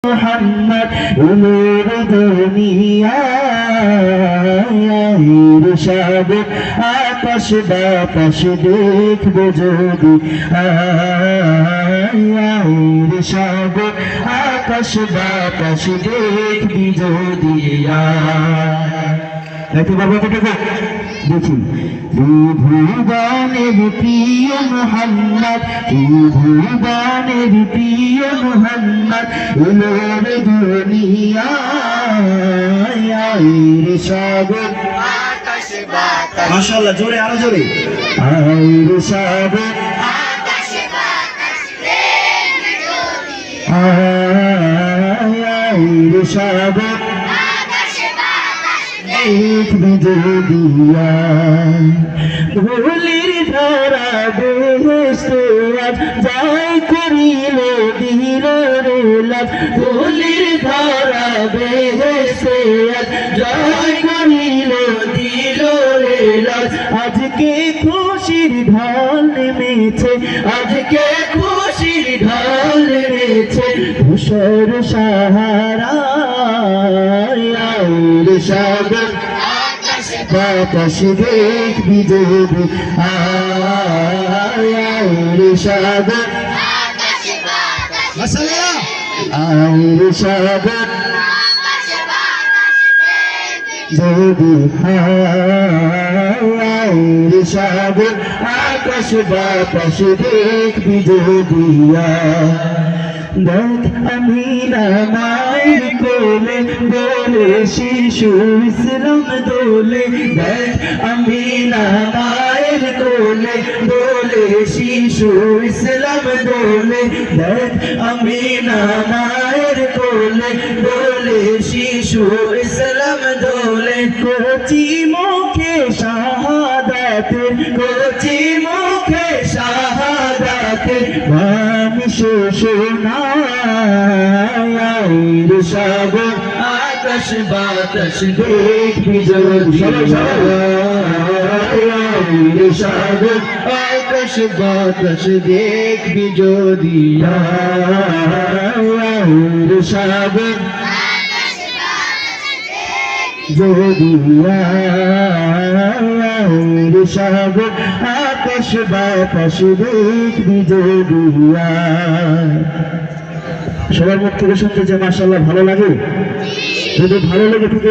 মোহাম্মদ উলুর দুনিয়ায় ইরশাদ আকাশ বাতাস দেখবে যদি ইরশাদ আকাশ বাতাস দেখবি যদি দেখি বাবা দেখি ভুবনের প্রিয় মোহাম্মদ ভুবনের প্রিয় মোহাম্মদ উলুর দুনিয়ায় ইরশাদ আকাশ বাতাস মাশাআল্লাহ জোরে আরো জোরে ইরশাদ আকাশ বাতাস দেখবি যদি ইরশাদ আকাশ বাতাস দেখবি যদি ভুলির ধারা বেহেশত আজ যাই করিল দিল রে লাজ ভুলির ধারা বেহেশত আজ যাই করিল দিল রে লাজ আজকে খুশির ঢল নেমেছে আজকে খুশির ঢল নেমেছে ধূসর সাহারায় ইরশাদ আকাশ বাতাস দেখবি যদি ইরশাদ আকাশ বাতাস মাশাআল্লাহ ইরশাদ আকাশ বাতাস দেখবি যদি ইরশাদ আকাশ বাতাস দেখবি যদি দেখ আমিনা মায়ের কোলে দোলে শিশু ইসলাম দোলে দেখ আমিনা মায়ের কোলে দোলে শিশু ইসলাম দোলে দেখ আমিনা মায়ের কোলে দোলে শিশু ইসলাম দোলে কচি মুখে শাহাদাতের কচি মুখে শাহাদাতের বাণী শোনায় ইরশাদ আকাশ বাতাস দেখবি যদি ইরশাদ আকাশ বাতাস দেখবি যদি ইরশাদ আকাশ বাতাস দেখবি যদি ইরশাদ আকাশ বাতাস দেখবি যদি সবার মুখ থেকে শুনতে যে মাশাআল্লাহ ভালো লাগে যদি ভালো লাগে ঠিক